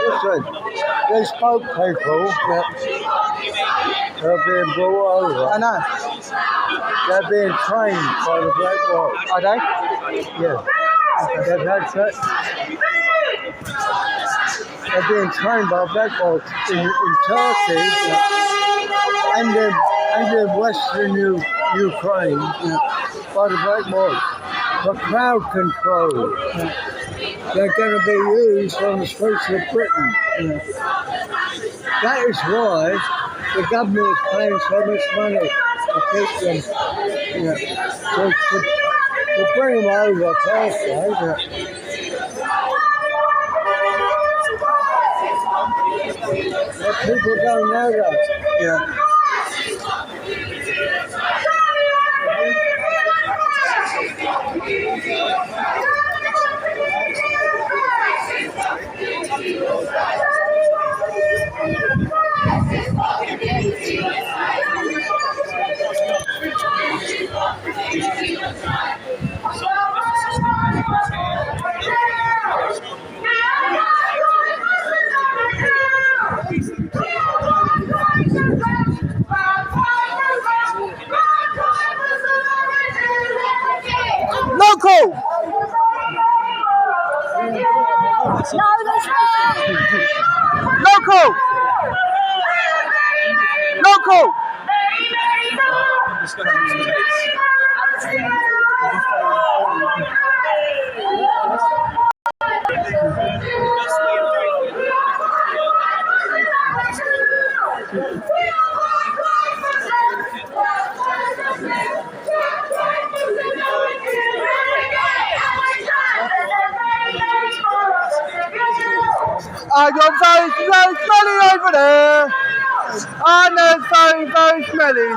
Listen, these boat people that are being brought over. I know. They're being trained by the Black Wharf. Are they? Yeah. They've had they're being trained by Black Wharf in Turkey and in Western Ukraine by the Black Wharf for crowd control. They're going to be used on the streets of Britain. That is why the government is paying so much money to keep them, to bring them over carefully. But people don't know that. Yeah. Local! Local! Local! I got very, very smelly over there. I know it's very, very smelly.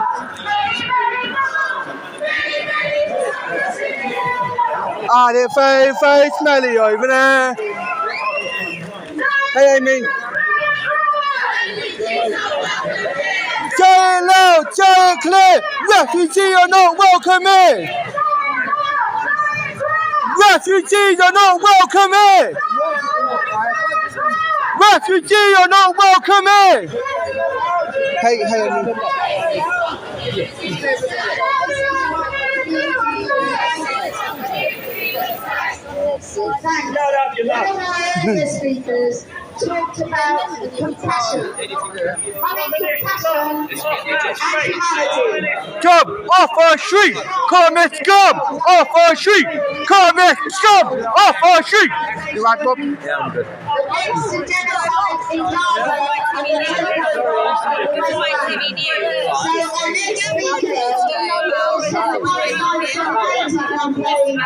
Ah, they're very, very smelly over there. Hey, Amy. Say it loud, say it clear. Refugees are not welcome here. Refugees are not welcome here. Refugees are not welcome here. Hey, Amy. The speakers talked about compassion. Having compassion and humanity. Scum off our street! Comment scum off our street! Comment scum off our street! You right, Bob? Yeah, I'm good. The next genocide in Gaza. So our next speaker will celebrate our campaign.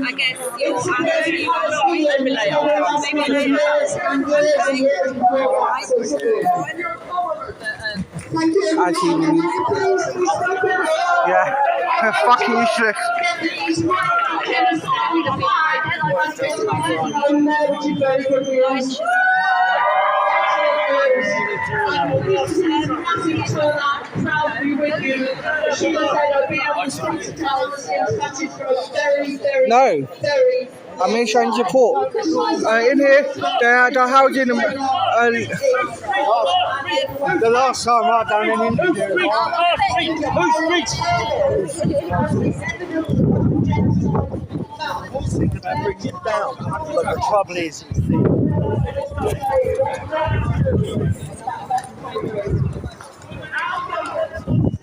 I guess you're Yeah, fucking useless. No, I mean showing support. In here, they're housing them. The last time I done an interview. Who's Thinking about bringing it down, but the trouble is,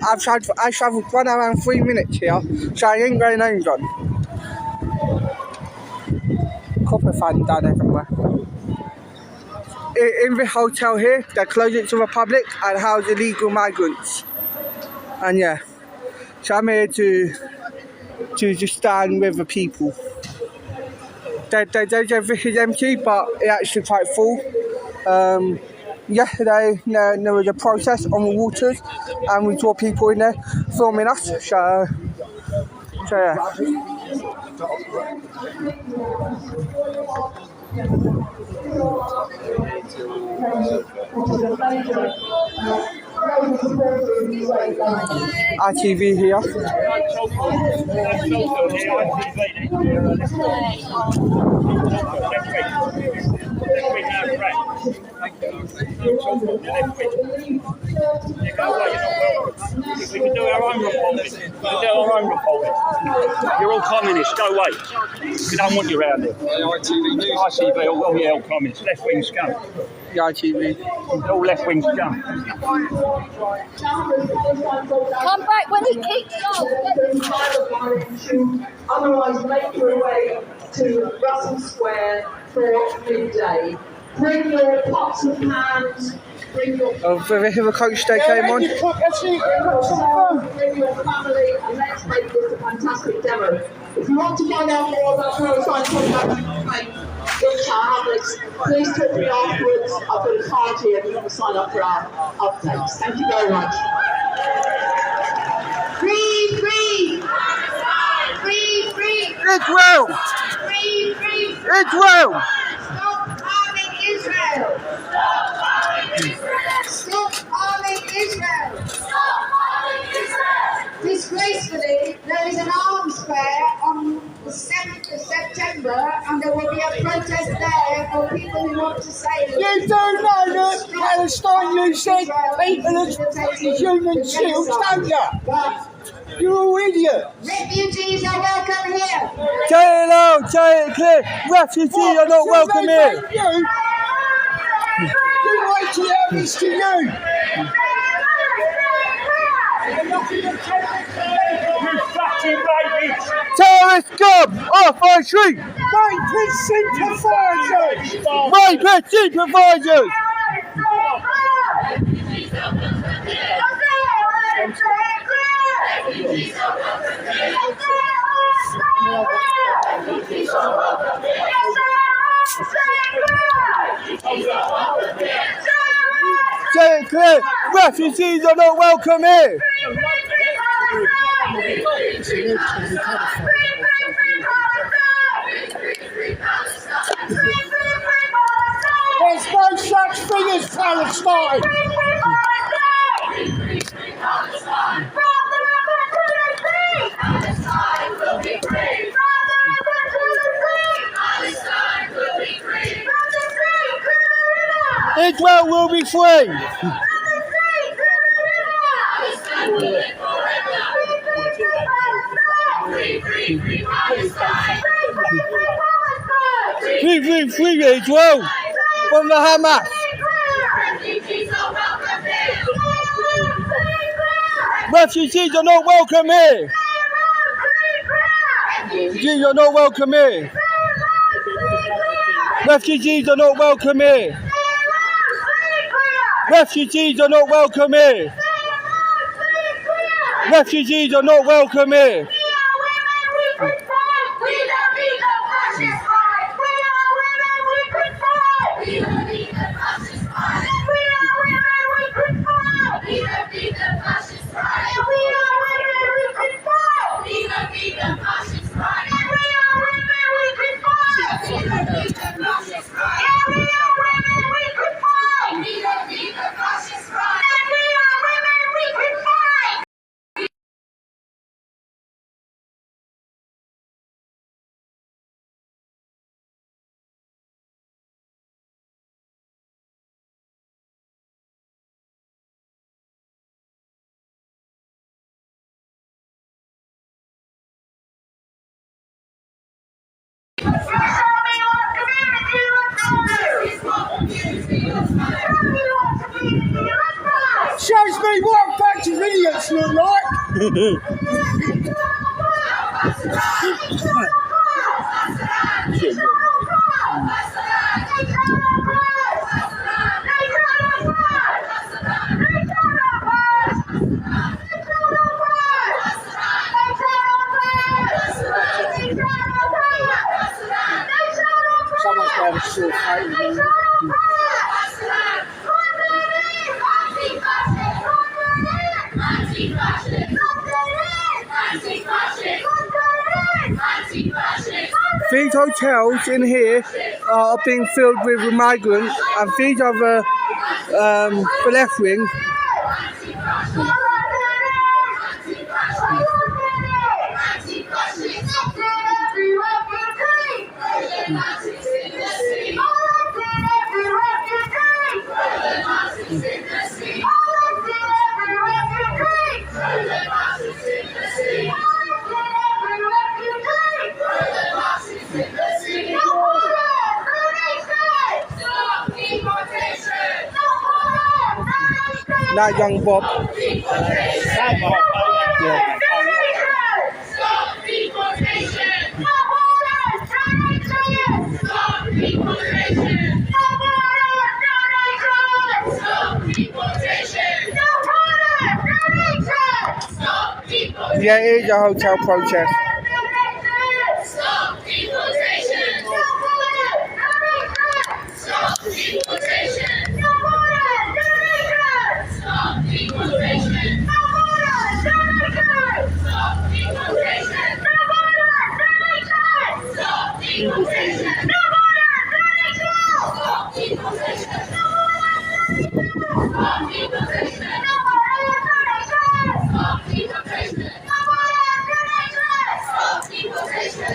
I've travelled 1 hour and 3 minutes here, so I ain't going home, John. Copper fan down everywhere. In the hotel here, they close it to the public and house illegal migrants. And yeah, so I'm here to just stand with the people. Everything's empty, but it's actually quite full. Yesterday there was a protest on the waters, and we saw people in there filming us. So yeah. ITV here. We can do our own reporting. You're all communists, go away. We don't want you around here. ITV News. ITV, all communists, left-wing scum. The ITV. All left-wing scum. Come back when he kicks off. Otherwise, make your way to Russell Square for midday. Bring your pots and pans. Bring your the coach they came on. bring your family, and let's make this a fantastic demo. If you want to find out more about Parasite Contact Campaign, which I have this, please talk to me afterwards. I've got a card here if you want to sign up for our updates. Thank you very much. Free, free! Free, free! Israel! Free, free! Israel! Stop arming Israel! Stop arming Israel! Disgracefully, there is an arms fair on the 7th of September, and there will be a protest there for people who want to say that You do know that Palestine, you said people as human shields, don't you? But You're all idiots. refugees are welcome here. Say it loud, say it clear. Refugees are not welcome here. You wait till it happens to you. You fucking babies! Terrorist scum! Off our street! Rapist sympathisers. Rapist supervisors! Say it clear. Refugees are not welcome here. There's no such thing as Palestine. Israel will be free. Free Israel from the Hamas. Refugees are not welcome here. Refugees are not welcome here. Refugees are not welcome here. Refugees are not welcome here. Refugees are not welcome here. Shows me what a bunch of idiots look like. Someone's got a short fight. These hotels in here are being filled with migrants, and these are the left wing. That young Bob. Yeah. Yeah, it is a hotel protest. Stop deportation! Stop deportation! Stop deportation! Stop deportation! Stop deportation! Stop deportation! Stop deportation! Stop deportation! Stop deportation!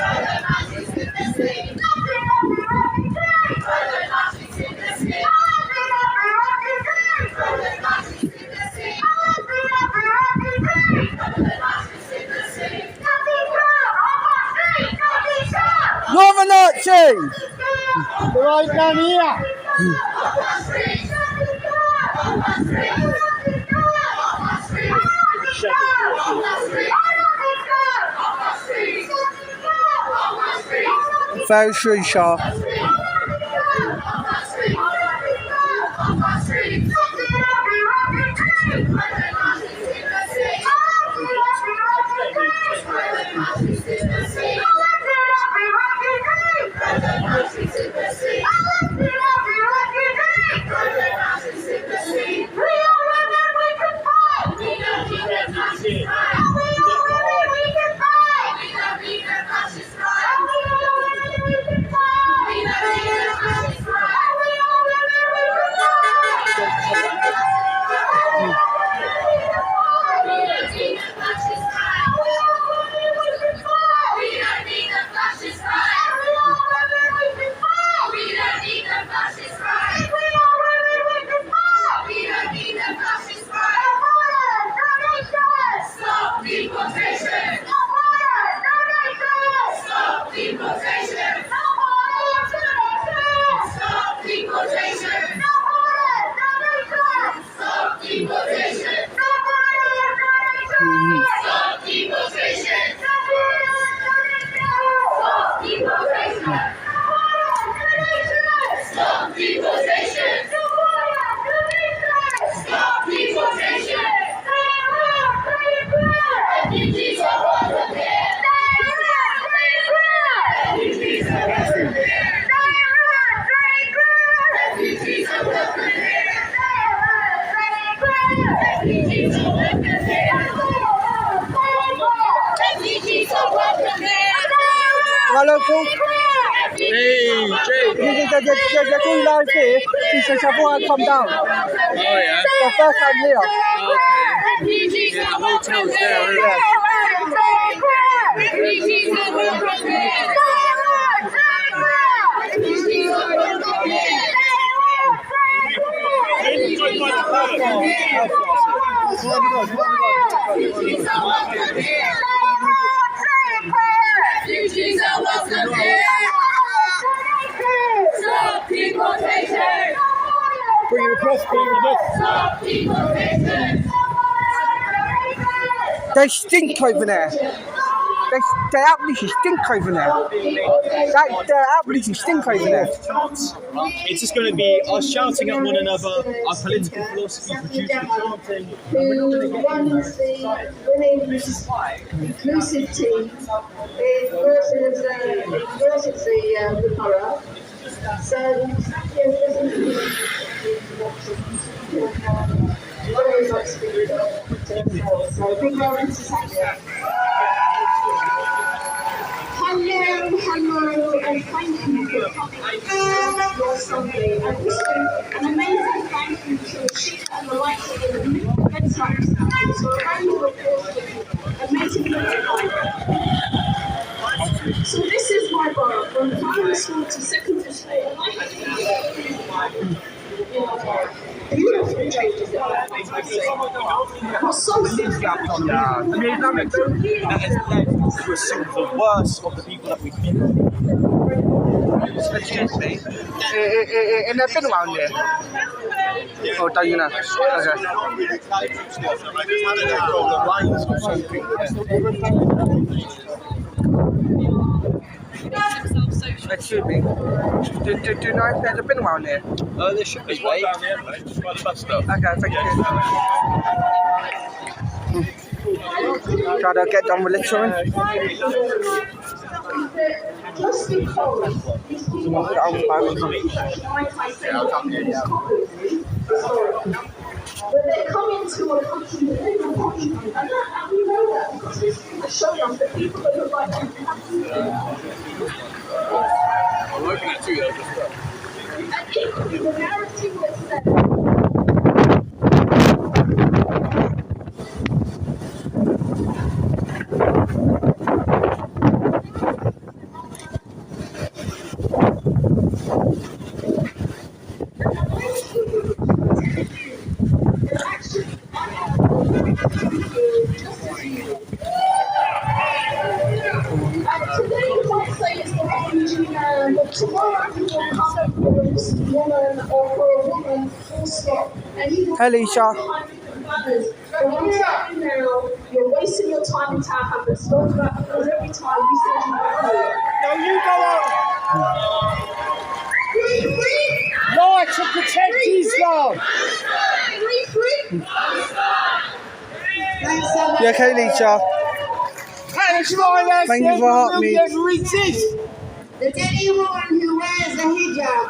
Further Nazis in the sea! Further Nazis in the sea! Further Nazis in the sea! Further Nazis in the sea! You're the Nazis! Right down here. Very true, Shaw. Hello, Coach. Hey, Jake. There's two lines here. He says everyone come down. Oh, yeah? The first time here. Oh, okay. Yeah, the hotel's there, isn't it? Refugees are welcome here. Stop deportation. Bring your press, please. They stink over there. They absolutely stink over there. They absolutely stink over there. It's just going to be us shouting at one another, our political philosophy producing chanting. Who runs the women's inclusive team versus the borough. So, very much so big welcome to Saturday. Hello, and thank you for coming to your Sunday. And also, an amazing thank you to Sheila and the likes of the website staff. So, around the report, amazing people. So, this is my borough from primary school to secondary school. Beautiful changes that I say. So That is some of the worst of the people that we've been. Excuse me. And they've been around here. Oh, don't you know? Excuse me. Do you know if they've been around here? There should be, mate. Just by the bus stop. Okay, thank you. Try to get done with lecturing. just because these people are when they come into a country, they live in a country, and we know that because these things are showing us that people that look like them I'm looking at you, and equally the narrative was that Hey, Lisa. You're wasting your time in town having stories about because every time you said you were here. No, you go on. Lie to protect Islam. You okay, Lisa? Thank you for helping me. That anyone who wears a hijab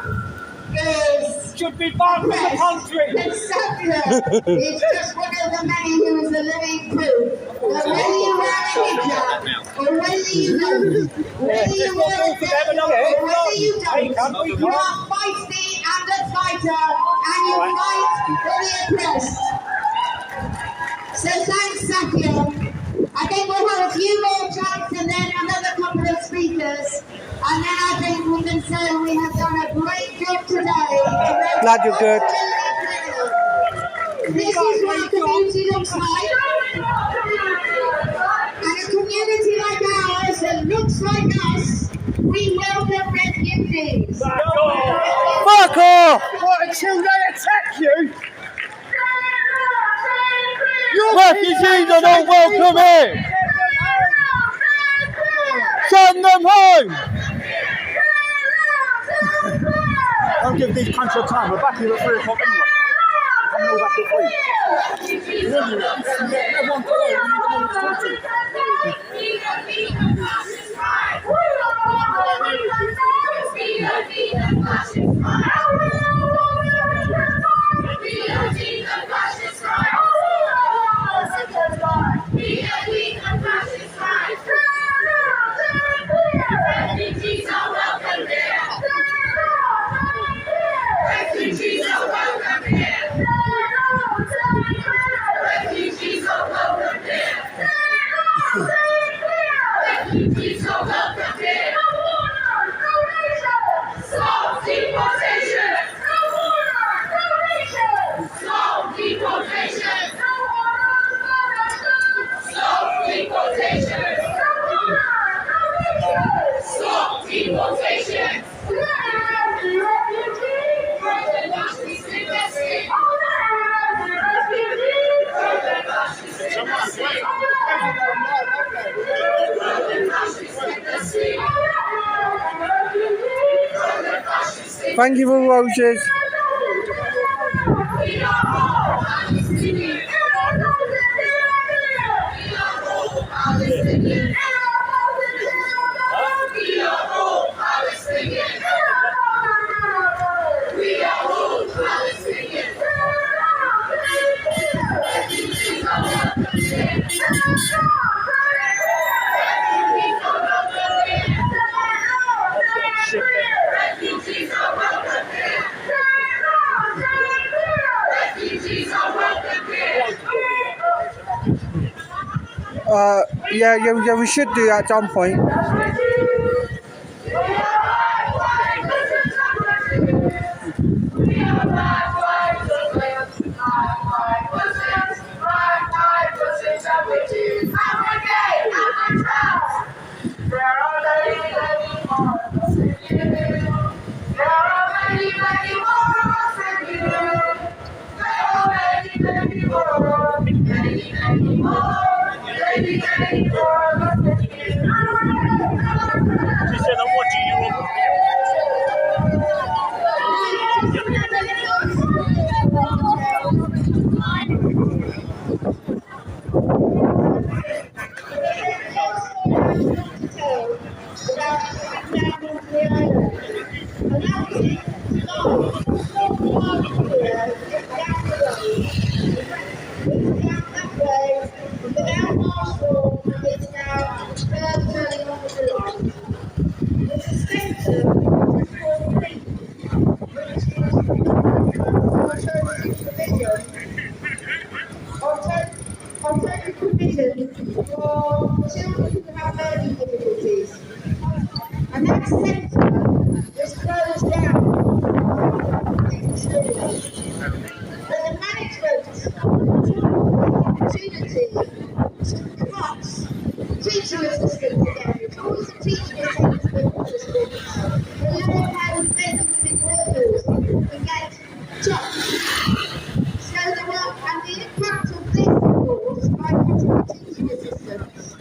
Should be banned from the country. is secular. It's just one of the many who is a living proof that whether you wear a hijab or whether you don't, whether you wear a hijab or whether you don't, you are feisty and a fighter and you fight for the oppressed. So thanks, Sakya. I think we'll have a few more chants and then another couple of speakers. And then I think we can say we have done a great job today. Glad you're good. This is what a community looks like. And a community like ours that looks like us, we welcome refugees. Fuck off! What, until they attack you? Refugees are not welcome here! Send them home! Don't give these country time. We're back here at 3 o'clock anyway. I'm all back at 3. Everyone go there. We need them on the country. Refugees are welcome here. Refugees are welcome here. Refugees are welcome here. Refugees are welcome here. Stop deportation. Stop deportation. Stop deportation. Stop deportation. Thank you for roses. Yeah, we should do that at some point. Alternative provision for children who have learning difficulties. And that centre was closed down. But the management opportunity to cut teaching assistants again, calls the teaching assistants, the low-paid men and women workers who get jobs. So the work and the impact of this course by cutting teaching assistants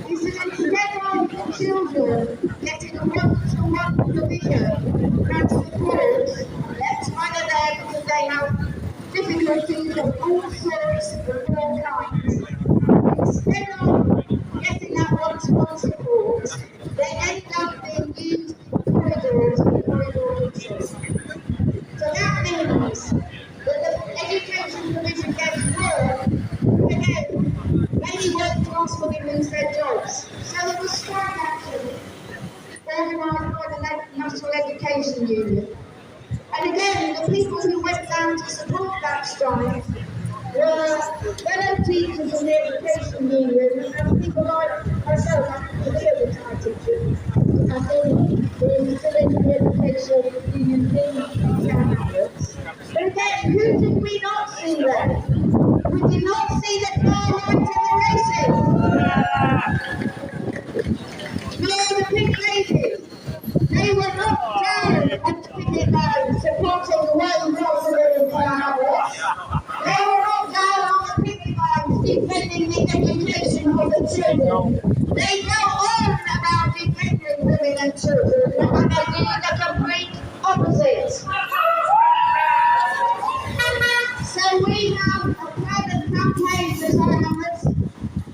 is that instead of children getting a one-to-one provision and support, that's either there because they have difficulties of all sorts of all kinds. Instead of getting that one-to-one support, they end up being used in corridors and corridor teachers. So that means that the education provision gets worse. Again, many workforce women lose their jobs. So there was strike action organised by the National Education Union. And again, the people who went down to support that strike were fellow teachers in the Education Union and people like myself. I'm a retired teacher. I've been in the Education Union in candidates. But again, who did we not see there? We did not see the far right of the races. No, the pink ladies. They were not down at the picket line supporting the way Rosalie candidates. They were not down on the picket lines defending the education of the children. They know all about defending women and children, and they did the complete opposite. So we have a private campaign designed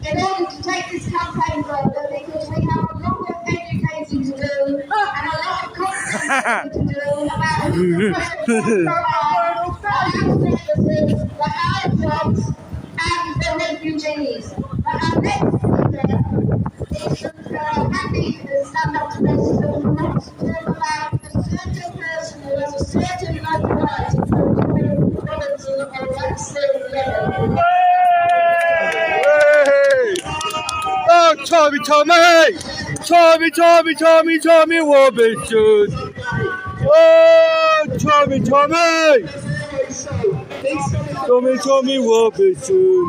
in order to take this campaign further because we have a lot of educating to do and a lot of content to do about the questions the high jobs and the refugees. But our next speaker is happy to stand up to this and wants to talk about a certain person who has a certain notoriety for doing quality or excellent living. Oh, Tommy Robinson.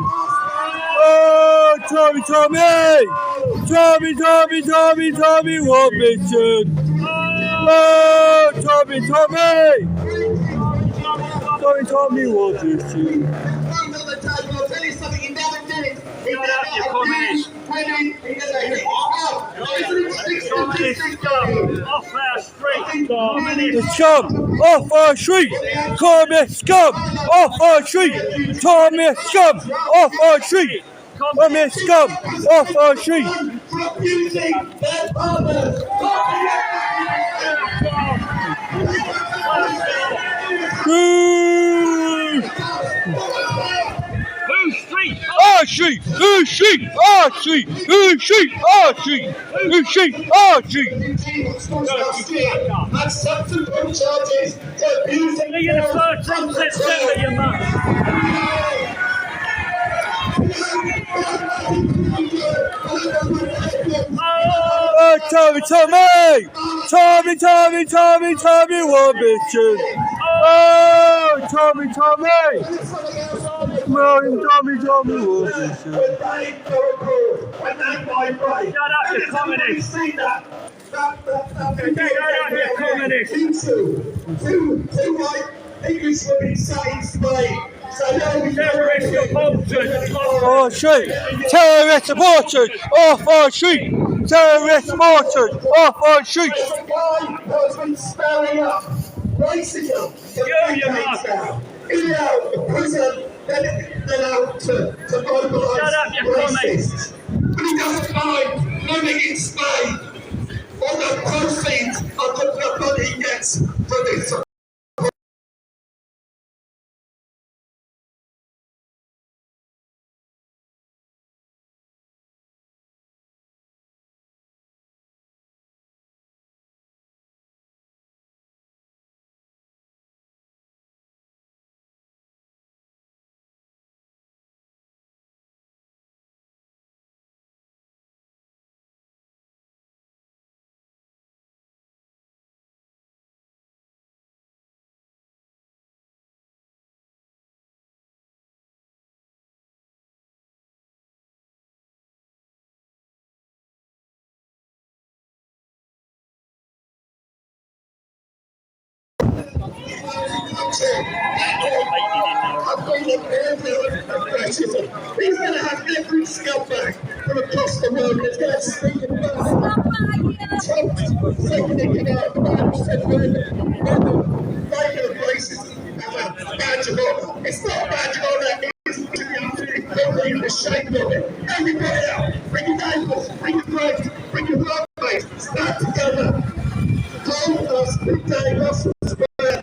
Oh, Tommy Robinson. Oh, Tommy Robinson. Oh, Tommy Robinson. I'll tell you something, you never did it. Off our street, The scum off our street. Communist scum off our street. Communist scum off our street. Communist scum off our street. Refusing their partners. Whose street? Our street, whose street, our street, whose street, our street, whose street, our street. And subsequent charges for abusing You're the first from September, you must. Oh, Tommy, Robinson. Oh, Tommy, Robinson. Shut up, you communist. Shut up, you communist. Two white English women sat in Spain. So Terrorist supporters. Oh, street. Terrorist supporters off our street. Terrorist supporters off our street. There's a guy that's been spelling up racism for decades now. In and out of prison, then out to mobilise Shut up, you racists. But he doesn't mind living in Spain on the proceeds of the money he gets from this. He's going to have every scumbag from across the world that's going to speak about Trump taking it out of said regular places as a badge of honour. It's not a badge of honour, it's the shape of it. Everybody out, bring your neighbours, bring your friends, bring your workmates, stand together. Hold us, big day, Russell Square.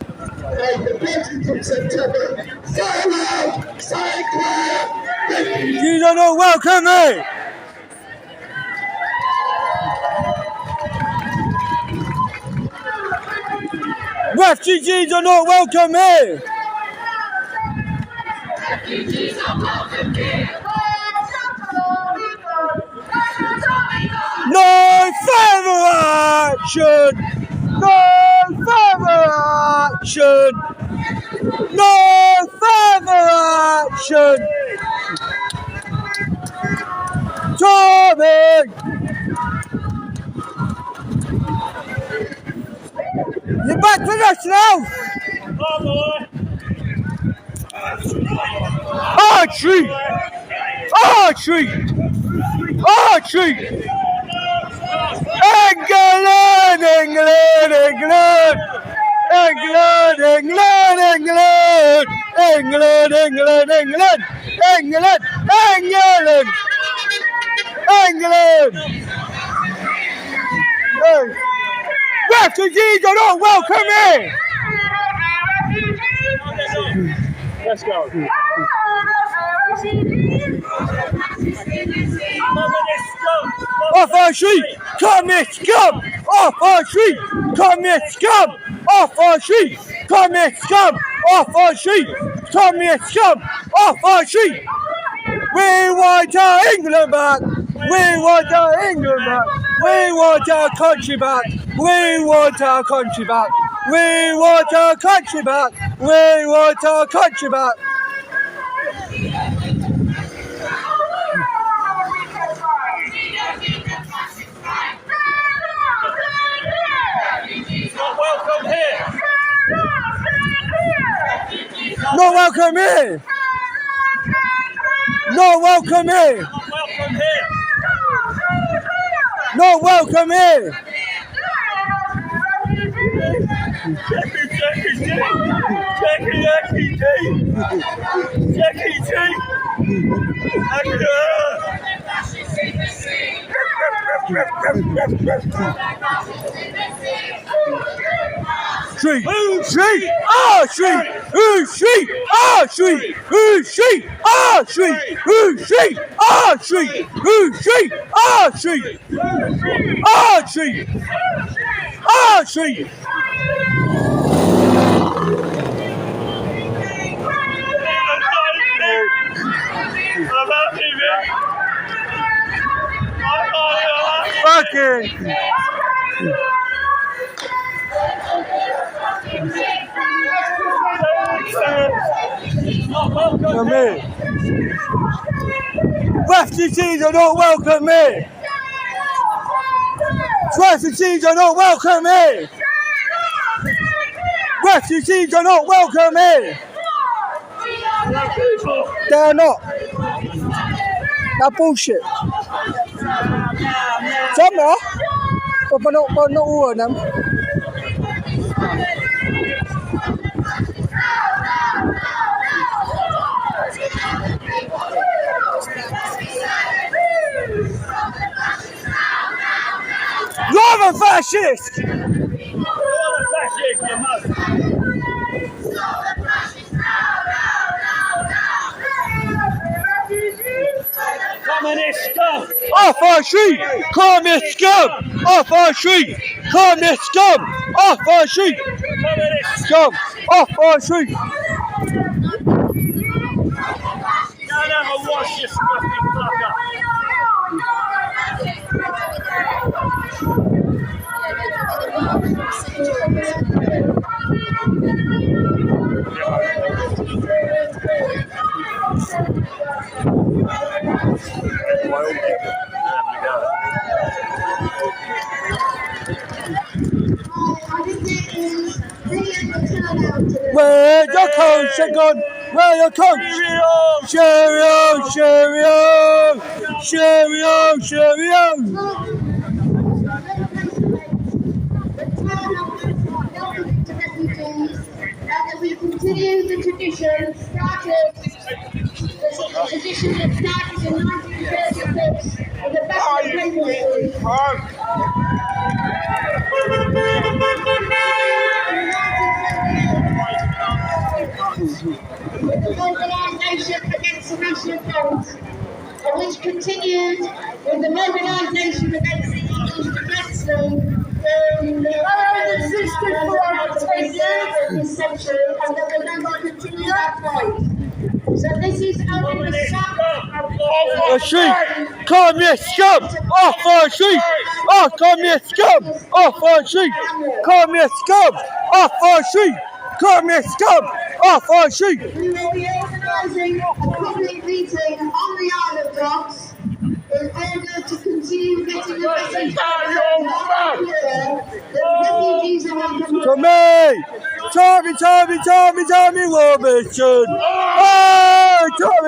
The 13th of September. Say loud! Say clear! You don't know, welcome me! Refugees are not welcome here! Refugees are welcome here. No further action! No further action! No further action! Tommy! You're back with us now! Oh, boy. Archery! Archery! Archery! England! England! England! England! England! England! England! England! England! England! England! England! England! Refugees are not welcome here! Let's go. Off our street! Communist scum! Off our street! Communist scum! Off our street! Communist scum! Off our street! Communist scum! Off our street! We want our England back! We want our England back! We want our country back! We want our country back! We want our country back! We want our country back! Not welcome here! Not welcome here! Not welcome here! Street, street, street, street, street, street, street, street, street, street, street, street. Fucking. Welcome me. Refugees are not welcome me. Refugees are not welcome me. Refugees are not welcome me. They're not. That's bullshit. Some are, but not all of them. You're a fascist! You're a fascist, you must. Communist scum! Off our street! Communist scum! Off our street! Communist scum! Off our street! Communist Scum! Off our street! Don't ever wash your scruffy fucker! Where your coach gone? Where your coach? Cheerio! Cheerio! Cheerio! Cheerio! We continue the tradition started in 1936 of the Battle of Cambridge. The mobilisation against the national front, which continued with the mobilisation against the English Defence League existed for over 10 years of this century, and that we're going to continue that fight. So this is only the start of Our street! Communist scum! Off our street! Off communist scum! Off our street! Communist scum! Off our street! Communist scum! Off our street! We will be organising a public meeting on the Isle of Dogs in order to continue getting the message out that refugees are welcome. Tommy! Tommy Robinson! Oh! Tommy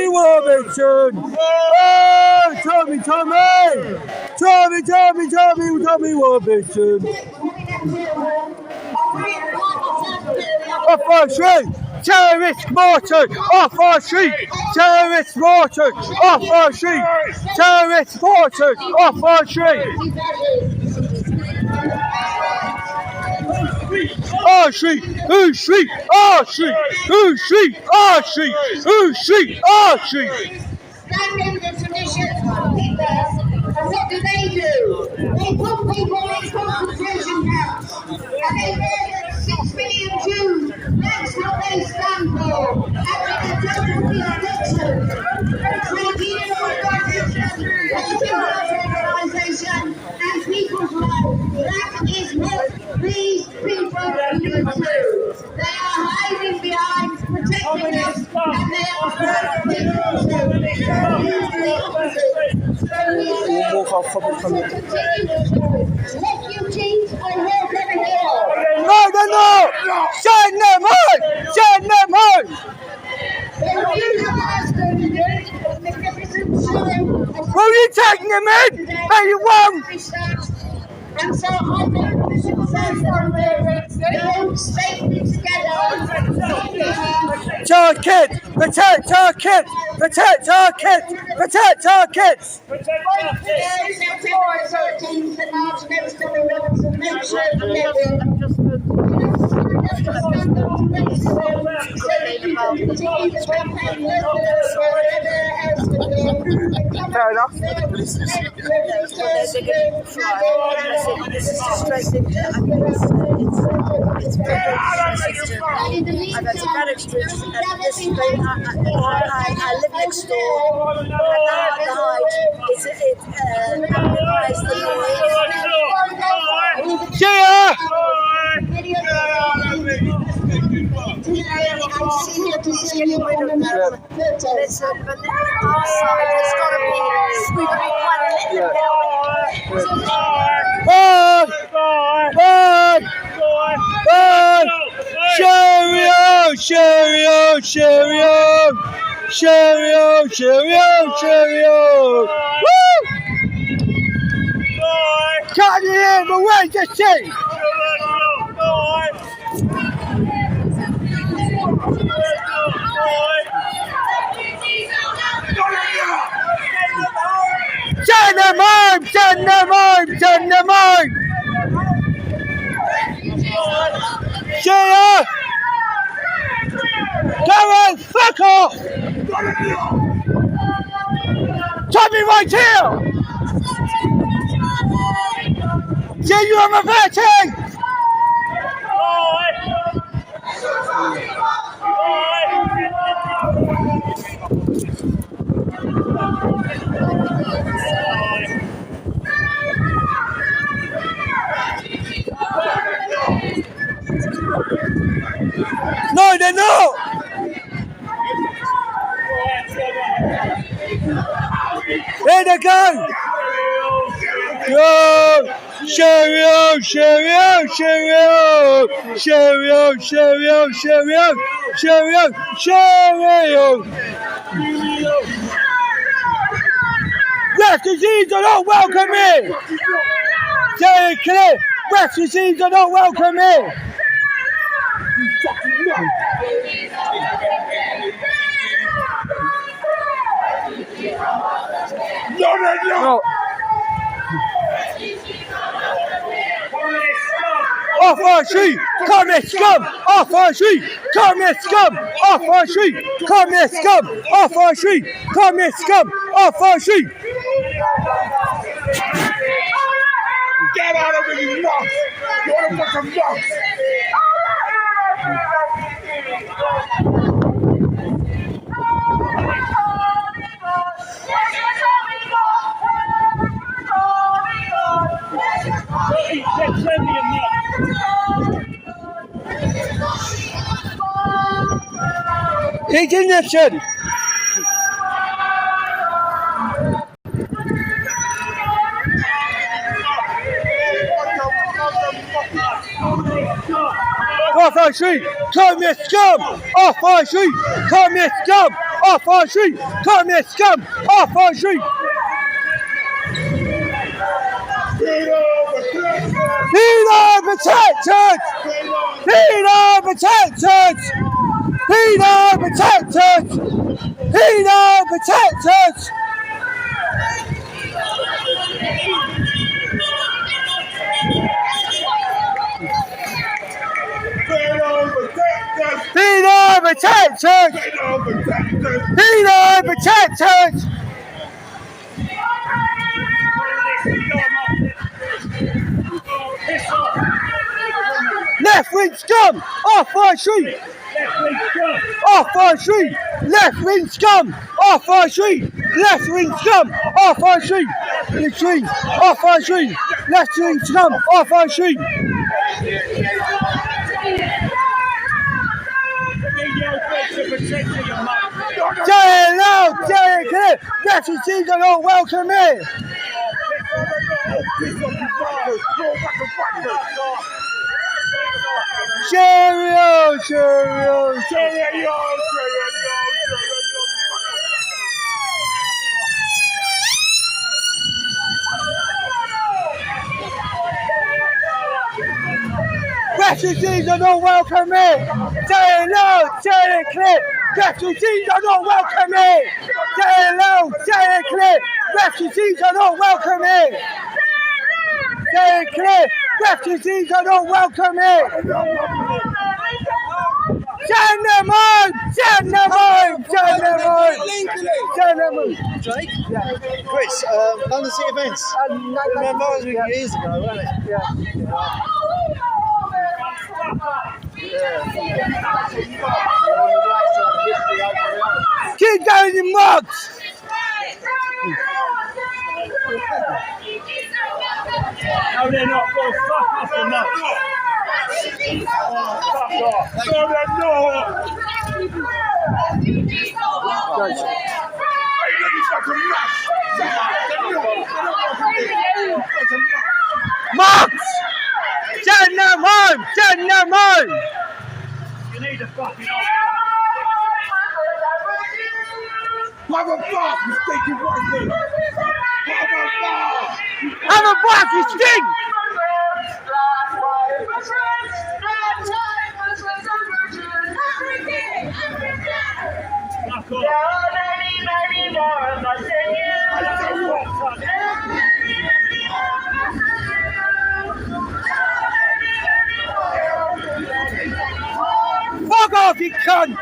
Robinson! Oh! Tommy Robinson! Off our street! Terrorist mortar! Off our street! Terrorist mortar! Off our street! Terrorist mortar! Off our street! Our street! Our street! Our street! Our street! Our street! Our street! Our street! Standing the tradition of Hitler, and what do? They put people in concentration camps, and they murdered 6 million Jews. That's what they stand for. Having a total destruction. Organisation and people's lives. That is what these people do. They are hiding behind protecting us, and they are hurting refugees are welcome here. No, they're not! Send them home! Send them home! Will you take them in? No, you won't! And so I think this is don't stay together. Protect our kids! Protect our kids! Protect our kids! Protect our kids! Fair enough. I've had some bad experiences at this place. I live next door, and the height is amplifies the noise. See ya! I'm senior to getting rid of them. Listen, but our side has got to be, we've got to be quite a little bit Bye! Cheerio! Cheerio! Cheerio! Cheerio! Cheerio! Cheerio! Woo! Can't hear, but where's the seat? Send them home! Send them home! Send them home! See ya! Go on, fuck off! Tommy right here! See you on my vetting! No, they're not! Here they go! Go! Cheerio! Cheerio! Cheerio! Cheerio! Cheerio! Cheerio! Cheerio! Cheerio! Refugees are not welcome here! Say it clear! Refugees are not welcome here! No. Off our street! Come here, scum! Off our street! Come here, scum! Off our street! Come here, scum! Off our street! Come here, scum! Off our street! Get out of it, you nuts! You're a fucking nuts! Ignition! Off our street! Come here, scum! Off our street! Come here, scum! Off our street! Come here, scum! Off our street! Peter protected! Peter protected! Peter protected! Peter protected! Peter protected! Peter protected! Left wing scum! Off our street! Off our street! Left wing scum! Off our street! Left wing scum! Off our street! The street! Off our street! Left wing scum! Off our street! Say it loud! Say it clear! Refugees are not welcome here! Cheerio! Cheerio! Cheerio! Refugees are not welcome here. Say it loud, say it clear. Refugees are not welcome here. Say it loud, say it clear. Refugees are not welcome here. Say it clear. Refugees are not welcome here. Send them home! Send them home! Send them home! Send them home! Jake? Yeah. Chris, London City Events. Remember, that was years ago, wasn't it? Yeah. Keep going, you mugs! No, they're not. Go fuck off the nuts. Fuck off. No, they're not. Mugs! Send them home! Send them home! You need a fucking Have a bath, you stinky bastard! Have a bath, you stink! fuck off. Fuck off, you cunt!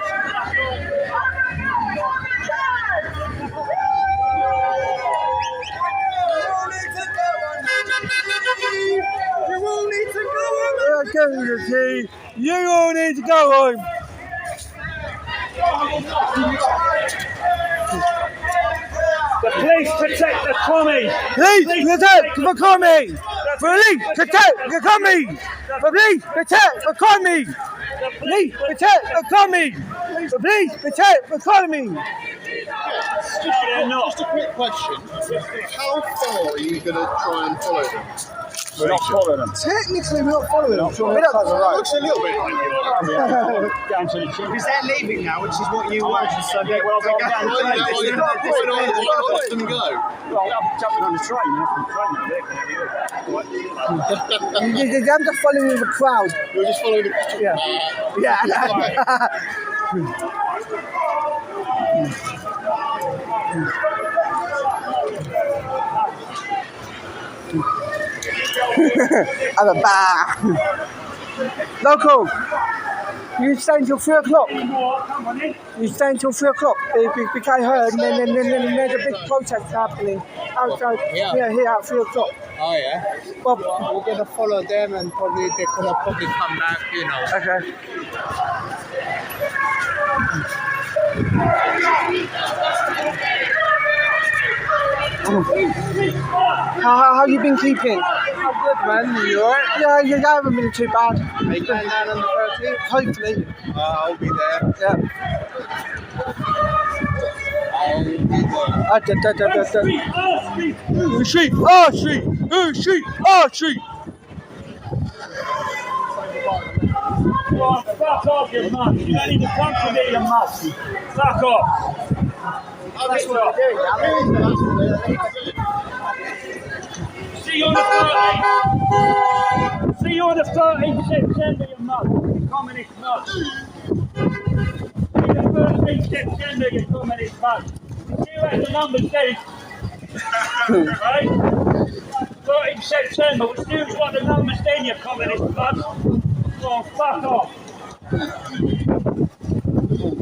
You all need to go home. The police protect the commies. Police protect the commies. Police protect the commies. Police protect the commies. Police protect the commies. Police protect the commies. Just a quick question. How far are you going to try and follow them? We're not following them. Technically, we're not following them. It looks a little bit like you are. Down to the chin. Because they're leaving now, which is what you want. So Yeah, well, I've got down to the Why train. not let them go? Well, I'm jumping on the train. I'm just following the crowd. We're just following the... Yeah. Have a bar. Local. You stay until 3 o'clock. You stay until 3 o'clock. It became heard, and then there's a big protest happening outside. Yeah, here at 3 o'clock. Oh yeah. Bob. We're gonna follow them, and probably they're gonna come back. You know. Okay. How you been keeping? I'm good, man. You alright? Yeah, you haven't been too bad. Are you going down on the 13th? Hopefully. I'll be there. Yeah. I'll be there. Street. Fuck off, you mug. You don't need to come to me, you mug. Fuck off. That's what we're doing. See you on the 13th September, you mug. You communist mug. See you on the 13th September, you communist mug. See you at the numbers then. Right? 13th September, we'll see who's got the numbers then, you communist mug. Oh, fuck off.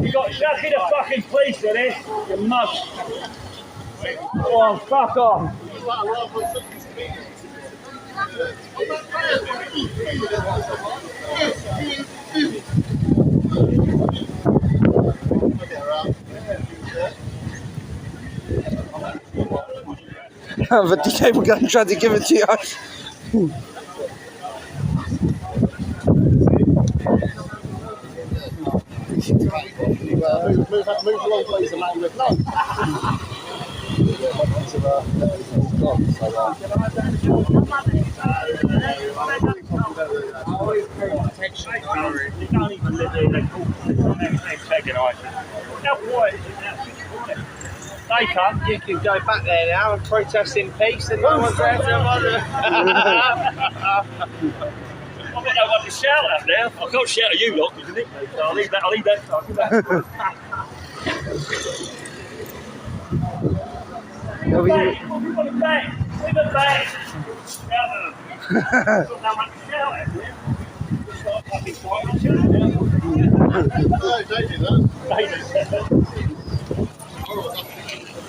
You got stuck in the fucking police for this, you mug. Oh, fuck off. But the cable gun tried to give it to you. Move along, please, and man with no. They don't even live there, they call next second, I think. How quiet is it now? They come. You can go back there now and protest in peace, and no one's there to bother. I've got no one to shout at now. I can't shout at you lot, isn't it? So I'll leave that. Are we... We've got a bag. We've got a bag. I've got no one to shout at now. Just like I've been quiet and shout now. They do that.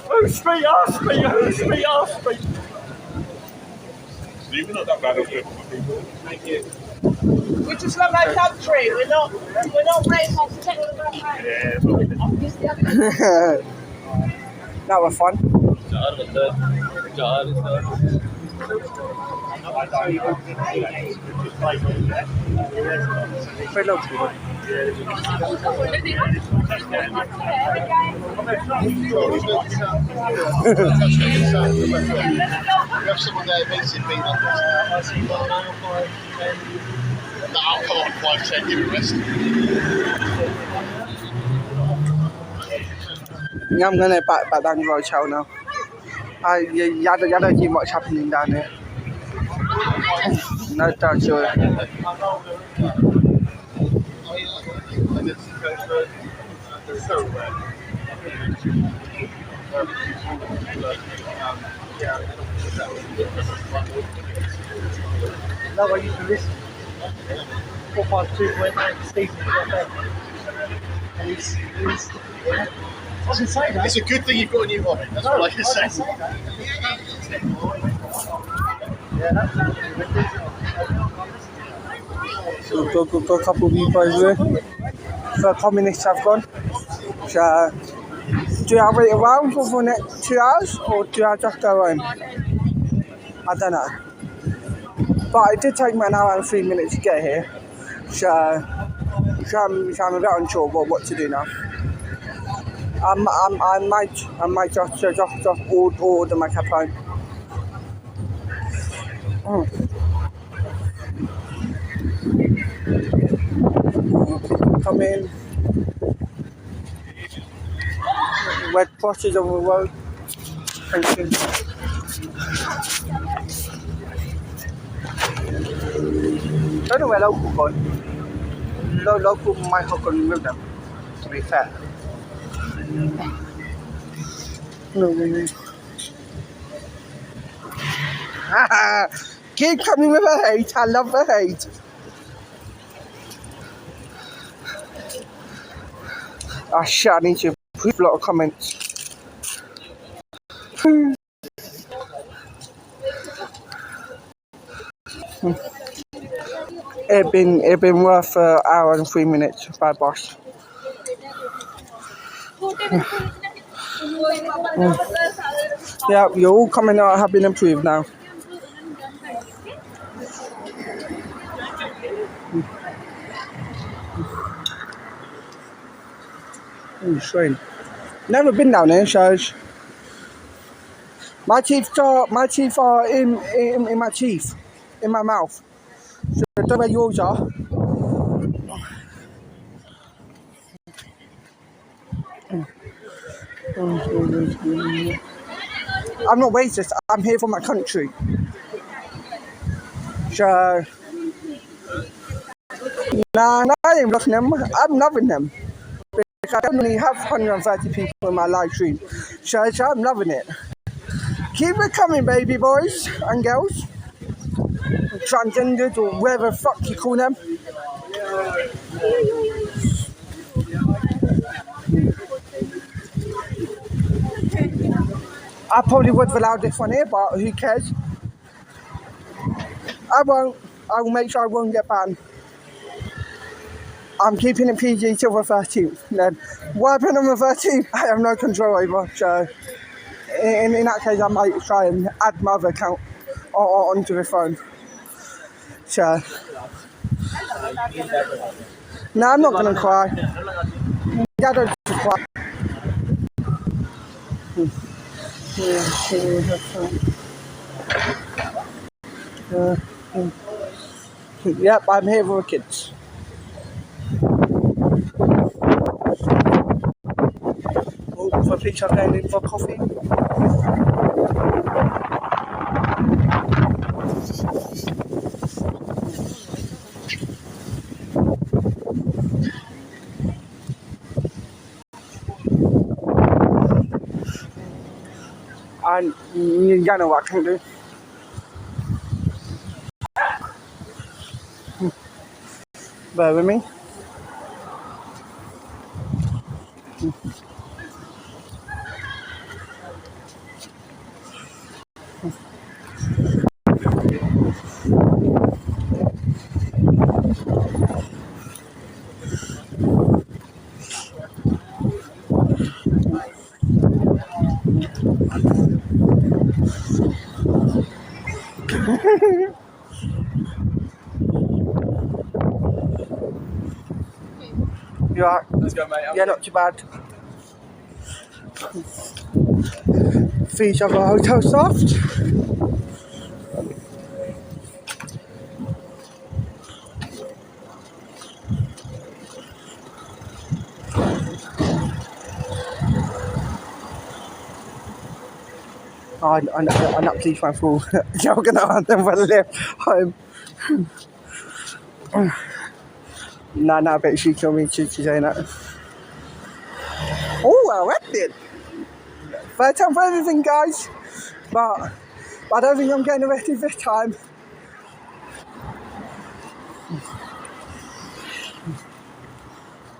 Who's me? Ask me. Who's me? Ask me. We're not that bad of people. Thank you. We just love our country. We're not racist. That was fun. Very lovely. We have someone there visiting me like this. No, come on, 5-10, give it a rest. Yeah, I'm gonna back down to the hotel now. You don't see much happening down here. No doubt sure. No, I used to listen. 452.9 Stephen. And he's yeah. I was say that. It's a good thing you've got a new hobby. That's all I can say. So got a couple of people over here. The communists have gone. So, do I wait around for the next 2 hours or do I just go home? I don't know. But it did take me an hour and 3 minutes to get here. So I'm a bit unsure what to do now. I might just order my cab home. Come in. Red crosses on the road. Thank you. Don't know where local gone. Local might have gone with them, to be fair. No, really. Keep coming with a hate. I love the hate. Oh shit, I need to put a lot of comments. It been worth an hour and 3 minutes by bus. Yeah, you're all coming out have been improved now. Oh, strange. Never been down there, so my teeth are in my teeth, in my mouth. So I don't know where yours are. I'm not racist, I'm here for my country. So nah, I ain't loving them. I'm loving them. Because I only have 130 people in my live stream. So I'm loving it. Keep it coming, baby boys and girls. Transgendered or whatever the fuck you call them. I probably would have allowed this one here, but who cares? I won't. I will make sure I won't get banned. I'm keeping it PG till the 13th. Then what happened on the 13th, I have no control over. So in that case, I might try and add my other account onto the phone. So no, I'm not gonna cry. I don't cry. Yep, I'm here for the kids. Oh, for pizza, going in for coffee. You don't know what I can do. Bear with me. You alright? Let's go, mate. Yeah, not too bad. Feet of a hotel soft. I'm not pleased my fool. You're gonna want them for the lift home. Nah, I bet she killed me. She's saying that. Oh, I wrecked it. Third time for everything, guys. But I don't think I'm getting arrested this time.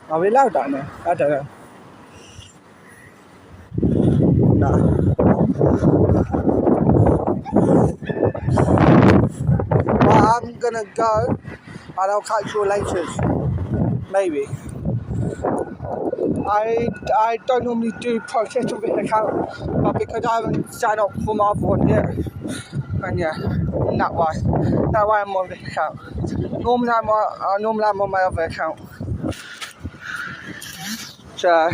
Are we allowed down there? I don't know. No. But I'm gonna go and I'll catch you later. Maybe. I don't normally do protest with an account, but because I haven't signed up for my other one yet, and yeah, that's why I'm on this account. Normally I'm on my other account. So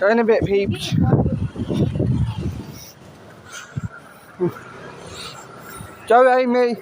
in a bit, peeps. Go Amy.